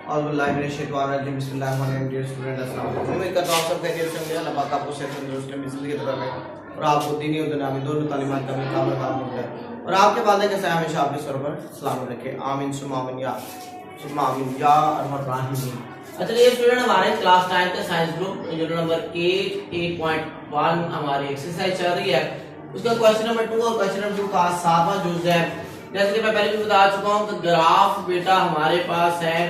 और बिस्मिल्लाहिर्रहमानिर्रहीम स्टूडेंट अस्सलाम वालेकुम। उम्मीद करता हूं सब खैरियत से होंगे। अल्लाह पाक आपको सेहत तंदुरुस्ती में ज़िंदगी अता फरमाए और आपको दीनी और दुनियावी दोनों तालीमात का कामिल काम मिले और आपके वालिदैन का सलाम हमेशा आपके सर पर सलामत रखे। आमीन सुम्मा आमीन या अरहमर राहिमीन। अच्छा ये स्टूडेंट हमारे क्लास 9 का साइंस ग्रुप यूनिट नंबर 8.1 हमारी एक्सरसाइज चल रही है। उसका क्वेश्चन नंबर 2 और क्वेश्चन नंबर 2 का 7वां जुज़ है। जैसे कि मैं पहले भी बता चुका हूं कि ग्राफ बेटा हमारे पास है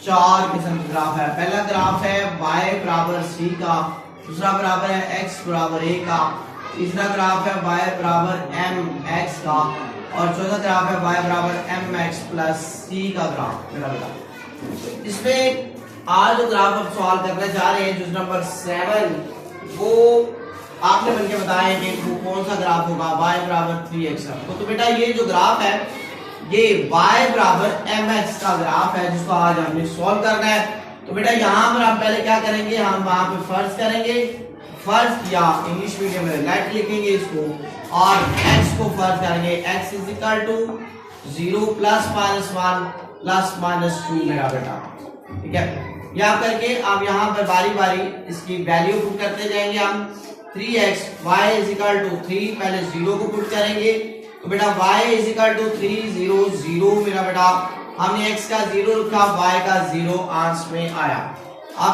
4 किस्म के ग्राफ है। पहला ग्राफ है y बराबर c का, दूसरा बराबर है x बराबर a का, तीसरा ग्राफ है y बराबर mx का और चौथा ग्राफ है y बराबर mx प्लस c का ग्राफ। मेरा बेटा इसमें आज जो ग्राफ आप सॉल्व करने जा रहे हैं जुज नंबर 7 वो आपने बनके बताया कि वो कौन सा ग्राफ होगा y बराबर 3x का। तो बेटा ये जो ग्राफ है ये y बराबर mx का ग्राफ है जिसको आज हमने सॉल्व करना है। तो बेटा यहाँ पर हम पहले क्या करेंगे, हम वहां पे फर्स्ट करेंगे, फर्स्ट या इंग्लिश मीडियम में लेट लिखेंगे इसको और x को फर्स्ट करेंगे। x is equal to 0 plus minus 1 plus minus 2 मेरा बेटा, ठीक है। या करके आप यहाँ पर बारी बारी इसकी वैल्यू पुट करते जाएंगे। हम 3x y is equal to 3 पहले 0 को पुट करेंगे तो बेटा y इज इक्वल टू 3 0 0 मेरा बेटा हमने x का 0 रखा, y का 0 आंसर में आया। अब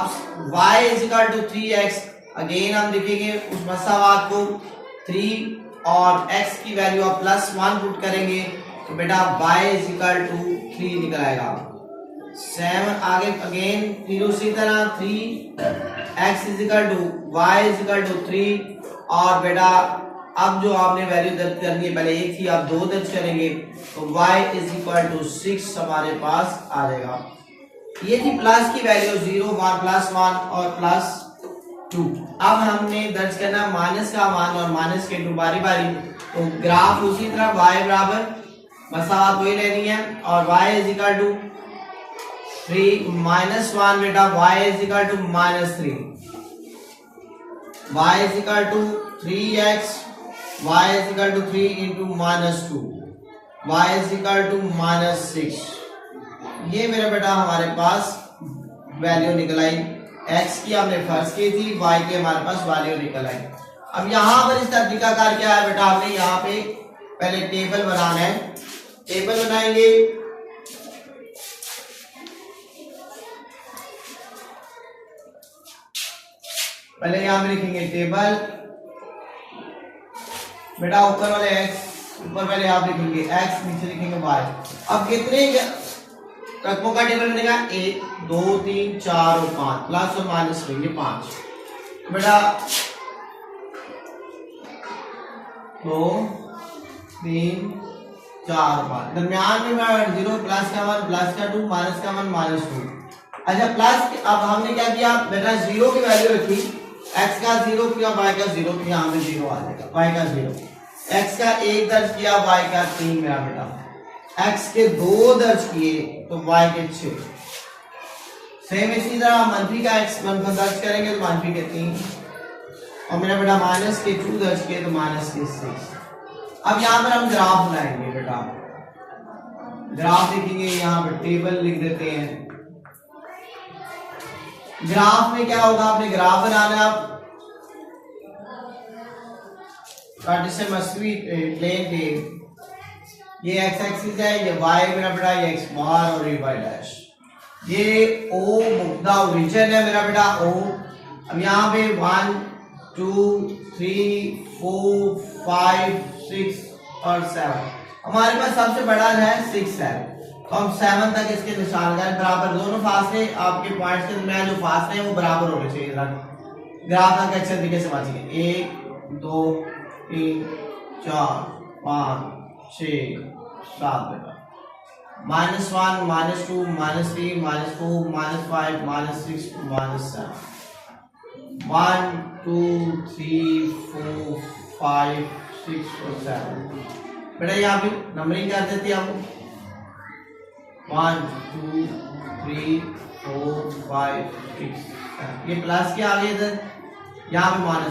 y is equal to 3x again हम लिखेंगे उस मसावात को 3 और x की वैल्यू आप प्लस 1 पुट करेंगे तो बेटा y इज इक्वल टू 3 निकल आएगा। 7 आगे अगेन फिर उसी तरह 3 x is equal to y is equal to 3 और बेटा अब जो आपने वैल्यू दर्ज करनी है, पहले एक थी आप 2 दर्ज करेंगे तो y इज इक्वल टू 6 हमारे पास आ जाएगा। ये थी प्लस की वैल्यू 0 1 प्लस 1 और प्लस 2। अब हमने दर्ज करना माइनस का 1 और माइनस के 2 बारी बारी। तो ग्राफ उसी तरह y बराबर मसावत वही लेनी है और y is equal to 3 minus 1 बेटा y is equal to minus 3, y is equal to 3x y is equal to 3 into minus 2 y is equal to minus 6। ये मेरा बेटा हमारे पास वैल्यू निकल आई। x की हमने फर्स्ट की थी, y की हमारे पास वैल्यू निकल आई। अब यहाँ पर इस तरीका कार क्या है बेटा, हमने यहाँ पे पहले टेबल बनाना है। टेबल बनाएंगे पहले यहाँ पे लिखेंगे टेबल बेटा ऊपर वाले x ऊपर पहले आप लिखेंगे x नीचे लिखेंगे y। अब कितने तत्वों का टेबल बनेगा 1 2 3 4 और 5 प्लस और माइनस लेंगे 5 बेटा 2 3 4 5 दरमियान में 0 प्लस का 1 प्लस का 2 माइनस का 1 माइनस 2। अच्छा प्लस अब हमने क्या किया बेटा 0 की वैल्यू रखी, x का 0 किया y का 0 किया, यहाँ पे 0 आ जाएगा, y का 0, x का 1 दर्ज किया y का 3 मेरा बेटा, x के 2 दर्ज किए तो y के 6। सेम इसी तरह मनफी का x मनफी दर्ज करेंगे तो मनफी के 3 और मेरा बेटा माइनस के 2 दर्ज किए तो माइनस के 6। अब यहाँ पर हम ग्राफ बनाएंगे बेटा, ग्राफ लिखेंगे, यहाँ पर टेबल लिख देते हैं। ग्राफ में क्या होगा, आपने ग्राफ बनाना है आप प्लेन के, ये x एक्सिस है, ये y मेरा बेटा, ये x बार और ये y डैश, ये O मुब्दा ओरिजिन है मेरा बेटा O। अब यहाँ पे 1 2 3 4 5 6 और 7 हमारे पास सबसे बड़ा है 6 है तो हम 7 तक इसके निशान लगाए बराबर। दोनों फासले आपके पॉइंट्स के दरमियान जो फासले हैं वो बराबर होने चाहिए। ग्राफ का अच्छे तरीके से बांधिए 1 2 3 4 5 6 7 बेटा -1 -2 -3 -4 -5 -6 -7 1 2 3 4 5 6 और 7 बेटा यहाँ पे नंबरिंग कर देते हैं हम 1 2 3 4 5 6 7। ये प्लस के आगे इधर यहाँ पे -1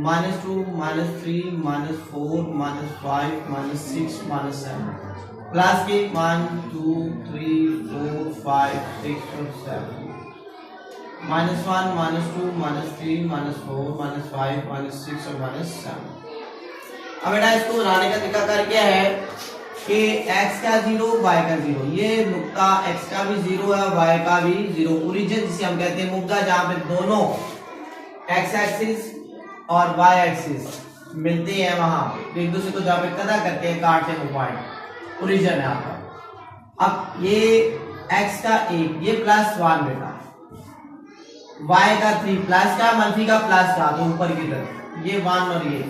-2 -3 -4 -5 -6 -7 प्लस के 1 2 3 4 5 6 और 7 -1 -2 -3 -4 -5 -6 और -7। अब बेटा इसको बनाने का तरीका कर क्या है कि x का 0 y का 0, ये नुक्ता x का भी 0 है y का भी 0, ओरिजिन जिसे हम कहते हैं मुद्दा, जहां पे दोनों x एक्सिस और y एक्सिस मिलते हैं, वहां एक दूसरे को जहां पे कदा करते हैं, काटते हैं, वो पॉइंट ओरिजिन है आपका। अब ये x का 1, ये +1 बेटा, y का 3, प्लस का मनफी का प्लस का, तो ऊपर की तरफ ये 1 और ये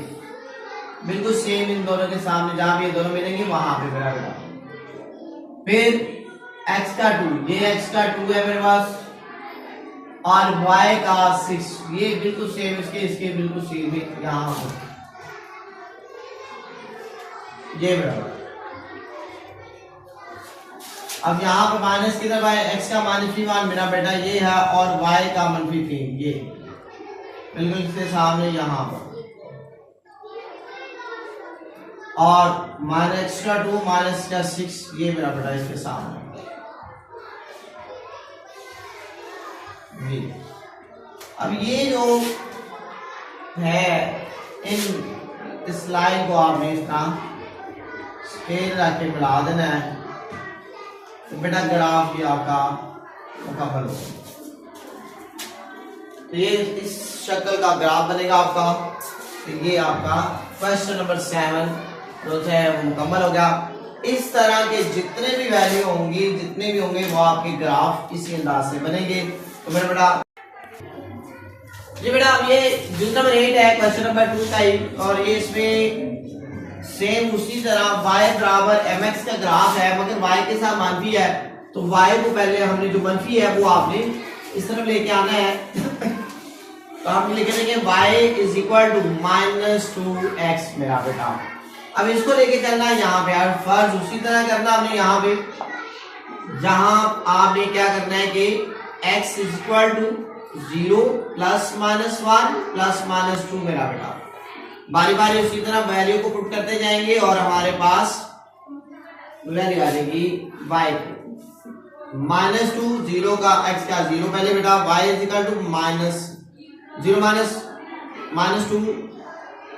बिल्कुल सेम इन दोनों के सामने, जहां भी ये दोनों मिलेंगे वहां पे मेरा बेटा। फिर x का 2, ये x का 2 है मेरे पास, और y का 6, ये बिल्कुल सेम इसके बिल्कुल सेम है यहां पर, ये बराबर। अब यहाँ पे माइनस की तरफ है, x का -1 मेरा बेटा ये है, और y का -3 ये बिल्कुल इसके सामने यहाँ पर, और -2 -6 ये मेरा बेटा इसके सामने ये। अब ये जो है इस लाइन को आपने इस तरह स्केल रख के बढ़ा देना है, तो बेटा ग्राफ भी आपका मुकम्मल हो। तो ये इस शक्ल का ग्राफ बनेगा आपका। तो ये आपका क्वेश्चन नंबर 7 जो है वो मुकम्मल हो गया। इस तरह के जितने भी वैल्यू होंगी, जितने भी होंगे, वो आपके ग्राफ इसी अंदाज से बनेंगे। तो मेरा बेटा ये बेटा अब ये जो नंबर 8 है क्वेश्चन नंबर 2 का ही, और ये इसमें सेम उसी तरह y बराबर mx का ग्राफ है, मगर y के साथ मनफी है, तो y को पहले हमने जो मनफी है वो आपने इस तरफ लेके आना है। तो हम लिख देंगे y is equal to -2x मेरा बेटा। अब इसको लेके चलना है यहाँ पे, यार फर्ज उसी तरह करना हमने यहाँ पे, जहां आपने क्या करना है कि x इज इक्वल टू 0 +-1 +-2 मेरा बेटा, बारी बारी उसी तरह वैल्यू को पुट करते जाएंगे, और हमारे पास वैल्यू आ जाएगी y की -2 0 का x का 0 पहले बेटा, y is equal to -0 -2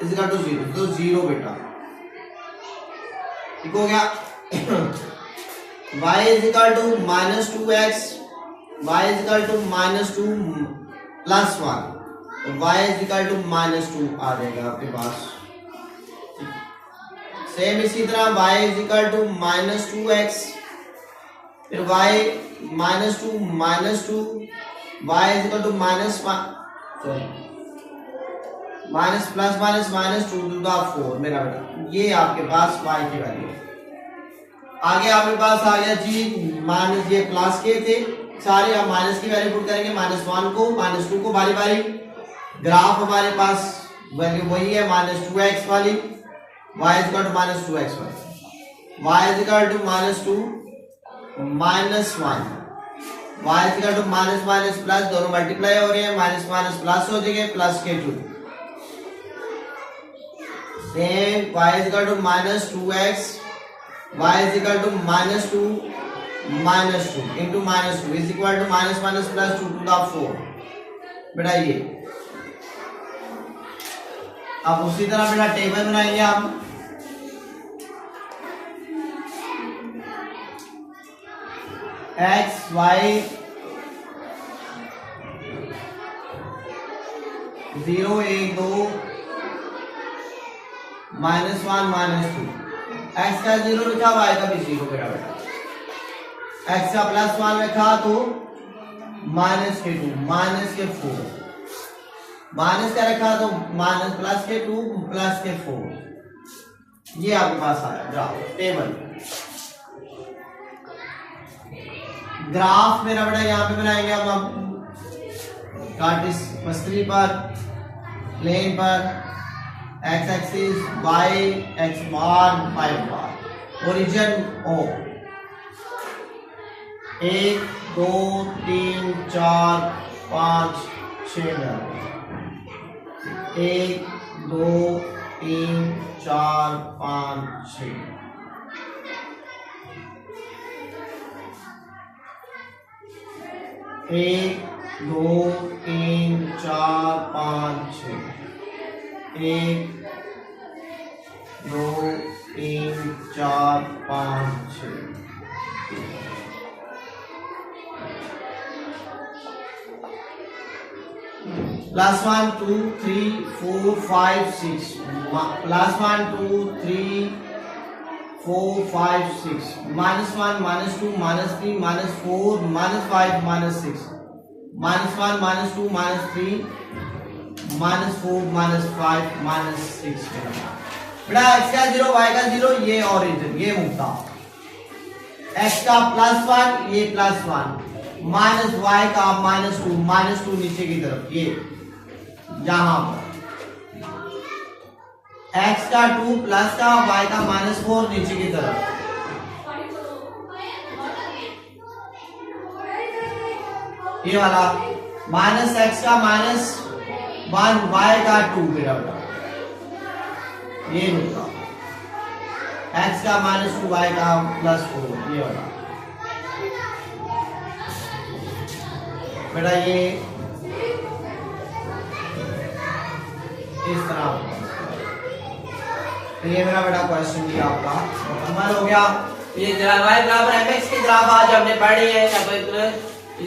is equal to 0, तो 0 बेटा, ठीक हो गया। y is equal to -2x, y is equal to -2 +1, तो y इज इक्वल टू -2 आ जाएगा आपके पास। सेम इसी तरह y is equal to -2x, फिर y -2 -2, y is equal to -+-2 to the 4 मेरा बेटा, ये आपके पास y की वैल्यू है। आगे आपके पास आ गया जी माइनस, ये प्लस के थे सारे, हम माइनस की वैल्यू पुट करेंगे, -1 को -2 को बारी बारी। ग्राफ हमारे पास वैल्यू वही है -2x वाली, y is equal to -2x वाली, y is equal to -2 -1, y is equal to minus plus, दोनों मल्टीप्लाई हो रहे हैं, माइनस प्लस हो जाएंगे, प्लस के 2 same, y is equal to -2x, y is equal to -2 into -2 is equal to -+2 to the 4 बेटा ये। अब उसी तरह बेटा टेबल बनाएंगे आप, x y 0 1 2 -1 -2, x का 0 लिखा, y का भी 0 बेटा बेटा, x का +1 लिखा तो -2 -4, माइनस का रखा तो +2 +4, ये आपके पास आया ग्राफ टेबल। ग्राफ मेरा बेटा यहाँ पे बनाएंगे हम कार्टिस मस्तरी पर, प्लेन पर, x एक्सिस y, x बार y बार, origin O, 1 2 3 4 5 6 1 2 3 4 5 6, 1 2 3 4 5 6 1 2 3 4 5 6 plus 1 2 3 4 5 6 plus 1 2 3 4 5 6 minus 1 minus 2 minus 3 minus 4 minus 5 minus 6 minus 1 minus 2 minus 3 minus 4 minus 5 minus 6 बेटा x का 0 y का 0 ये ओरिजिन ये मुक्ता x का प्लस 1 ये प्लस 1 माइनस y का माइनस टू नीचे की तरफ ये यहां पर x का 2 प्लस का y का -4 नीचे की तरफ ये वाला माइनस x का -1 y का 2 मेरा ये नुकता x का -2 y का +4 ये वाला बेटा ये इस तरह तो ये मेरा बेटा क्वेश्चन भी आपका मुकम्मल हो गया। ये ग्राफ y बराबर mx के ग्राफ आज हमने पढ़े हैं।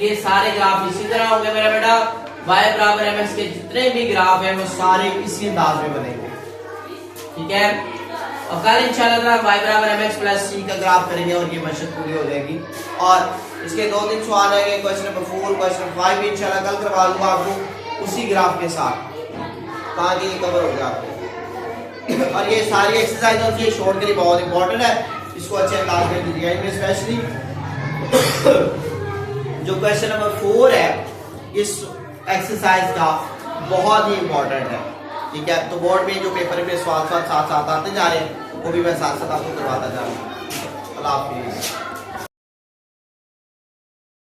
ये सारे ग्राफ इसी तरह होंगे मेरा बेटा। y बराबर mx के जितने भी ग्राफ हैं वो सारे इसी अंदाज में बनेंगे, ठीक है। और कल इंशाल्लाह y बराबर mx प्लस c का ग्राफ करेंगे और ये मशक पूरी हो जाएगी। और इसके 2-3 सवाल रहेंगे, क्वेश्चन नंबर 4 क्वेश्चन नंबर 5 भी इंशाल्लाह कल करवा दूंगा आपको उसी ग्राफ के साथ, ताकि ये कवर हो जाए आपको। और ये सारी एक्सरसाइज और ये शॉर्ट के लिए बहुत इंपॉर्टेंट है, इसको अच्छे अंदाज में दीजिएगा। इनमें स्पेशली जो क्वेश्चन नंबर 4 है इस एक्सरसाइज का बहुत ही इंपॉर्टेंट है, ठीक है। तो बोर्ड में जो पेपर पे सवाल साथ साथ आते जा रहे हैं वो भी मैं साथ साथ आपको करवाता जा रहा हूँ। अल्लाह हाफिज़।